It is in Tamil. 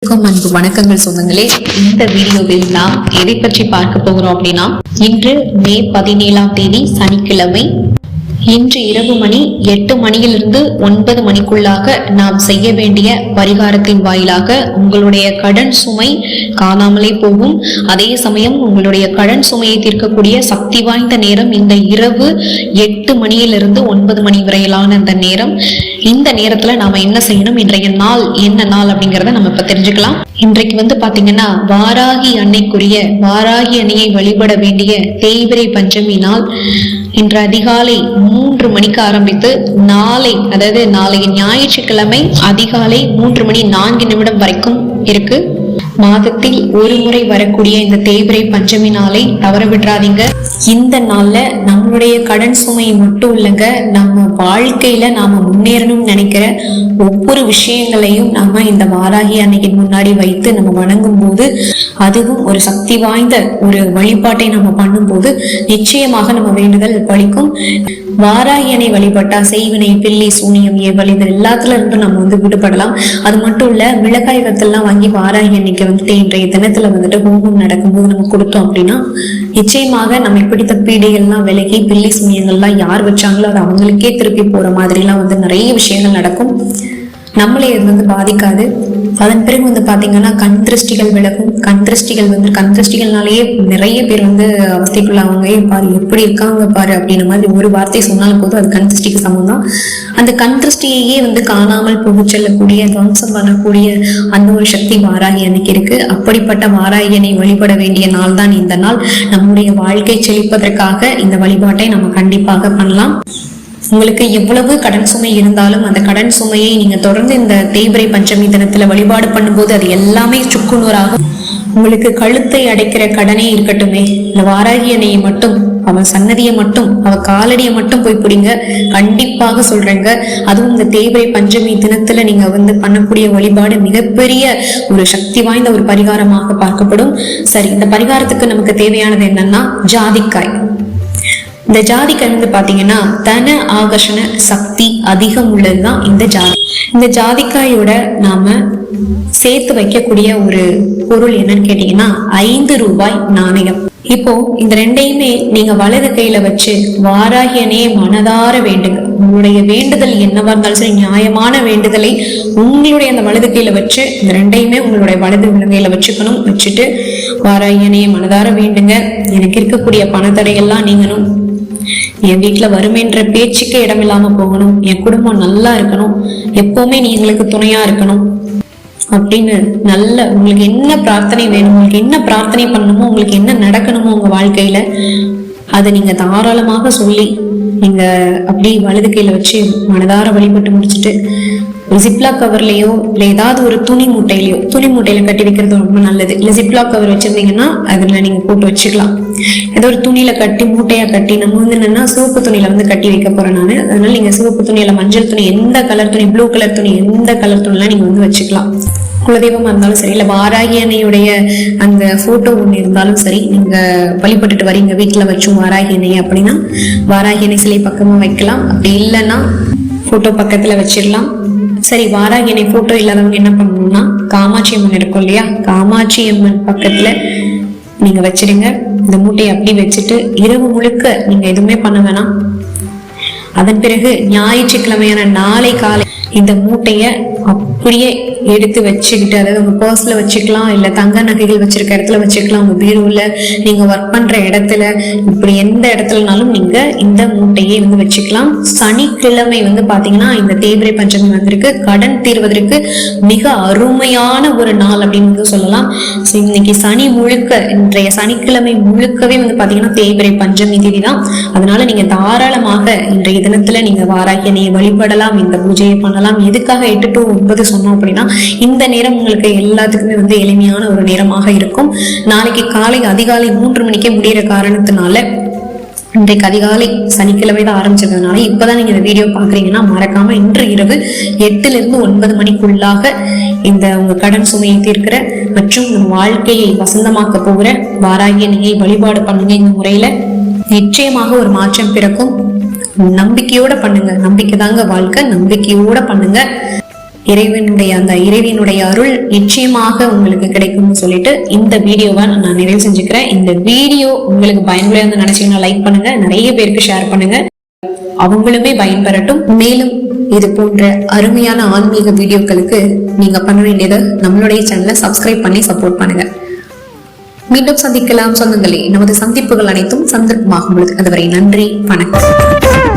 அன்பு வணக்கங்கள் சொந்தங்களே. இந்த வீடியோவில் நாம் எதை பற்றி பார்க்க போகிறோம் அப்படின்னா, இன்று மே 17ஆம் தேதி சனிக்கிழமை. இன்று இரவு மணி 8 மணியிலிருந்து 9 மணிக்குள்ளாக நாம் செய்ய வேண்டிய பரிகாரத்தின் வாயிலாக உங்களுடைய கடன் சுமை காணாமலே போகும். அதே சமயம் உங்களுடைய கடன் சுமையை தீர்க்கக்கூடிய சக்தி வாய்ந்த நேரம் இந்த இரவு 8 மணியிலிருந்து 9 மணி வரையிலான அந்த நேரம். இந்த நேரத்துல நாம என்ன செய்யணும், இன்றைய நாள் என்ன நாள் அப்படிங்கறத நம்ம இப்ப தெரிஞ்சுக்கலாம். இன்றைக்கு பாத்தீங்கன்னா வாராகி அன்னைக்குரிய வாராகி அன்னையை வழிபட வேண்டிய தேய்பிறை பஞ்சமி நாள். இன்று அதிகாலை 3 மணிக்கு ஆரம்பித்து நாளை, அதாவது நாளைய ஞாயிற்றுக்கிழமை அதிகாலை 3 மணி 4 நிமிடம் வரைக்கும் இருக்கு. மாதத்தில் ஒரு முறை வரக்கூடிய இந்த தேய்பிறை பஞ்சமி நாளை தவற விட்டுறாதீங்க. இந்த நாள்ல நம்மளுடைய கடன் சுமை மட்டும் இல்லைங்க, நம்ம வாழ்க்கையில நாம முன்னேறணும்னு நினைக்கிற ஒவ்வொரு விஷயங்களையும் நாம இந்த வாராகி அன்னைக்கு முன்னாடி வைத்து நம்ம வணங்கும் போது, அதுவும் ஒரு சக்தி வாய்ந்த ஒரு வழிபாட்டை நம்ம பண்ணும்போது நிச்சயமாக நம்ம வேண்டுதல் பலிக்கும். வாராகி அன்னை வழிபட்டா செய்வினை, பில்லி, சூனியம், ஏவல் இது எல்லாத்துல இருந்தும் நம்ம விடுபடலாம். அது மட்டும் இல்ல, மிளகாய் வத்தெல்லாம் வாங்கி வாராகி அன்னைக்கு இன்றைய தினத்துல ஹோமம் நடக்கும்போது நம்ம கொடுத்தோம் அப்படின்னா நிச்சயமாக நம்ம பிடித்த பீடைகள்லாம் விலகி, பில்லி சூனியங்கள்லாம் யார் வச்சாங்களோ அது அவங்களுக்கே திருப்பி போற மாதிரி எல்லாம் நிறைய விஷயங்கள் நடக்கும். நம்மளே இது பாதிக்காது. அதன் பிறகு பாத்தீங்கன்னா கண் திருஷ்டிகள் விலகும். கண் திருஷ்டிகள்னாலேயே நிறைய பேர் அவஸ்தைக்குள்ளாங்க. பாரு எப்படி இருக்காங்க பாரு அப்படின்ற மாதிரி ஒரு வார்த்தை சொன்னாலும் போதும், அது கண் திருஷ்டிக்கு சமம். அந்த கண் திருஷ்டியையே காணாமல் போக செல்லக்கூடிய, துவம்சம் பண்ணக்கூடிய அந்த ஒரு சக்தி வாராகி அன்னைக்கு இருக்கு. அப்படிப்பட்ட வாராகியனை வழிபட வேண்டிய நாள் தான் இந்த நாள். நம்முடைய வாழ்க்கை செழிப்பதற்காக இந்த வழிபாட்டை நம்ம கண்டிப்பாக பண்ணலாம். உங்களுக்கு எவ்வளவு கடன் சுமை இருந்தாலும் அந்த கடன் சுமையை நீங்க தொடர்ந்து இந்த தேய்பிறை பஞ்சமி தினத்துல வழிபாடு பண்ணும்போது அது எல்லாமே சுக்குநூறாகும். உங்களுக்கு கழுத்தை அடைக்கிற கடனே இருக்கட்டுமே, இந்த வாராகி அன்னையை மட்டும், அவன் சன்னதியை மட்டும், அவ காலடியை மட்டும் போய் பிடிங்க. கண்டிப்பாக சொல்றேங்க, அதுவும் இந்த தேய்பிறை பஞ்சமி தினத்துல நீங்க பண்ணக்கூடிய வழிபாடு மிகப்பெரிய ஒரு சக்தி வாய்ந்த ஒரு பரிகாரமாக பார்க்கப்படும். சரி, இந்த பரிகாரத்துக்கு நமக்கு தேவையானது என்னன்னா ஜாதிக்காய். இந்த ஜாதிக்காய் பாத்தீங்கன்னா தன ஆகர்ஷண சக்தி அதிகம் உள்ளதுதான் இந்த ஜாதி. இந்த ஜாதிக்காயோட நாம சேர்த்து வைக்கக்கூடிய ஒரு பொருள் என்னன்னு கேட்டீங்கன்னா 5 ரூபாய் நாணயம். இப்போ இந்த ரெண்டையுமே நீங்க வலது கையில வச்சு வாராகியனே மனதார வேண்டுங்க. உங்களுடைய வேண்டுதல் என்னவா இருந்தாலும் சரி, நியாயமான வேண்டுதலை உங்களுடைய அந்த வலது கையில வச்சு இந்த ரெண்டையுமே உங்களுடைய வலது கையில வச்சுக்கணும். வச்சுட்டு வாராகியனே மனதார வேண்டுங்க, எனக்கு இருக்கக்கூடிய பணத்தடைகள்லாம் நீங்கணும், என் வீட்டுல வறுமைன்ற பேச்சுக்கு இடம் இல்லாம போகணும், என் குடும்பம் நல்லா இருக்கணும், எப்பவுமே நீ எங்களுக்கு துணையா இருக்கணும் அப்படின்னு நல்ல உங்களுக்கு என்ன பிரார்த்தனை வேணும், உங்களுக்கு என்ன பிரார்த்தனை பண்ணணுமோ, உங்களுக்கு என்ன நடக்கணுமோ உங்க வாழ்க்கையில அதை நீங்க தாராளமாக சொல்லி நீங்க அப்படி வலது கையில வச்சு மனதார வழிபட்டு முடிச்சுட்டு ஒரு ஜிப்லா கவர்லயோ இல்ல ஏதாவது ஒரு துணி மூட்டையில கட்டி வைக்கிறது ரொம்ப நல்லது. இல்ல ஜிப்லா கவர் வச்சிருந்தீங்கன்னா அதுல நீங்க போட்டு வச்சுக்கலாம். ஏதோ ஒரு துணியில கட்டி மூட்டையா கட்டி, நம்ம என்னன்னா சிவப்பு துணியில கட்டி வைக்க போறேன் நானு. அதனால நீங்க சிவப்பு துணியில, மஞ்சள் துணி, எந்த கலர் துணி, ப்ளூ கலர் துணி, எந்த கலர் துணிலாம் நீங்க வச்சுக்கலாம். குலதெய்வமா இருந்தாலும் சரி, இல்ல வாராகி அன்னையுடைய அந்த போட்டோ ஒண்ணு இருந்தாலும் சரி, நீங்க வழிபட்டுட்டு வரீங்க வீட்டுல வச்சும் வாராகி அன்னை அப்படின்னா வாராகி அன்னை சிலை பக்கமா வைக்கலாம். அப்படி இல்லைன்னா போட்டோ பக்கத்துல வச்சிடலாம். சரி, வாராகி அன்னை போட்டோ இல்லாதவங்க என்ன பண்ணணும்னா காமாட்சி அம்மன் இருக்கும் இல்லையா, காமாட்சி அம்மன் பக்கத்துல நீங்க வச்சிடுங்க. இந்த மூட்டையை அப்படி வச்சுட்டு இரவு முழுக்க நீங்க எதுவுமே பண்ண வேணாம். அதன் பிறகு ஞாயிற்றுக்கிழமையான நாளை காலை இந்த மூட்டைய அப்படியே எடுத்து வச்சுக்கிட்டு, அதாவது உங்க பர்ஸ்ல வச்சுக்கலாம், இல்ல தங்க நகைகள் வச்சிருக்க இடத்துல வச்சுக்கலாம், உங்க பீரோல, நீங்க ஒர்க் பண்ற இடத்துல, இப்படி எந்த இடத்துலனாலும் நீங்க இந்த மூட்டையை வச்சுக்கலாம். சனிக்கிழமை பாத்தீங்கன்னா இந்த தேய்பிறை பஞ்சமி வந்திருக்கு. கடன் தீர்வதற்கு மிக அருமையான ஒரு நாள் அப்படின்னு சொல்லலாம். இன்னைக்கு சனி முழுக்க, இன்றைய சனிக்கிழமை முழுக்கவே பாத்தீங்கன்னா தேய்பிறை பஞ்சமி தேதி தான். அதனால நீங்க தாராளமாக இன்றைய தினத்துல நீங்க வாராகி அன்னையை வழிபடலாம், இந்த பூஜையை பண்ணலாம். எதுக்காக 8 to 9 சொன்னோம் அப்படின்னா, இந்த நேரம் உங்களுக்கு எல்லாத்துக்குமே எளிமையான ஒரு நேரமாக இருக்கும். நாளைக்கு காலை அதிகாலை 3 மணிக்கே முடிகிற காரணத்தினால இன்றைக்கு அதிகாலை சனிக்கிழமை தான் ஆரம்பிச்சதுனால இப்பதான் நீங்க இந்த வீடியோ பாக்குறீங்கன்னா மறக்காம இன்று இரவு 8 to 9 மணிக்குள்ளாக இந்த உங்க கடன் சுமையை தீர்க்கிற மற்றும் வாழ்க்கையை வசந்தமாக்க போகிற வாராகி அன்னையை வழிபாடு பண்ணுங்க. இந்த முறையில நிச்சயமாக ஒரு மாற்றம் பிறக்கும். நம்பிக்கையோட பண்ணுங்க. நம்பிக்கை தாங்க வாழ்க்கை. நம்பிக்கையோட பண்ணுங்க. இறைவனுடைய அருள் நிச்சயமாக உங்களுக்கு கிடைக்கும்னு சொல்லிட்டு இந்த வீடியோவை நான் நிறைவு செஞ்சுக்கிறேன். இந்த வீடியோ உங்களுக்கு பயனுள்ள நினைச்சீங்கன்னா லைக் பண்ணுங்க, நிறைய பேருக்கு ஷேர் பண்ணுங்க, அவங்களுமே பயன்பெறட்டும். மேலும் இது போன்ற அருமையான ஆன்மீக வீடியோக்களுக்கு நீங்க பண்ண வேண்டியது நம்மளுடைய சேனலை சப்ஸ்கிரைப் பண்ணி சப்போர்ட் பண்ணுங்க. மீண்டும் சந்திக்கலாம் சொந்தங்களே. நமது சந்திப்புகள் அனைத்தும் சந்தர்ப்பமாகும் பொழுது அதுவரை நன்றி, வணக்கம்.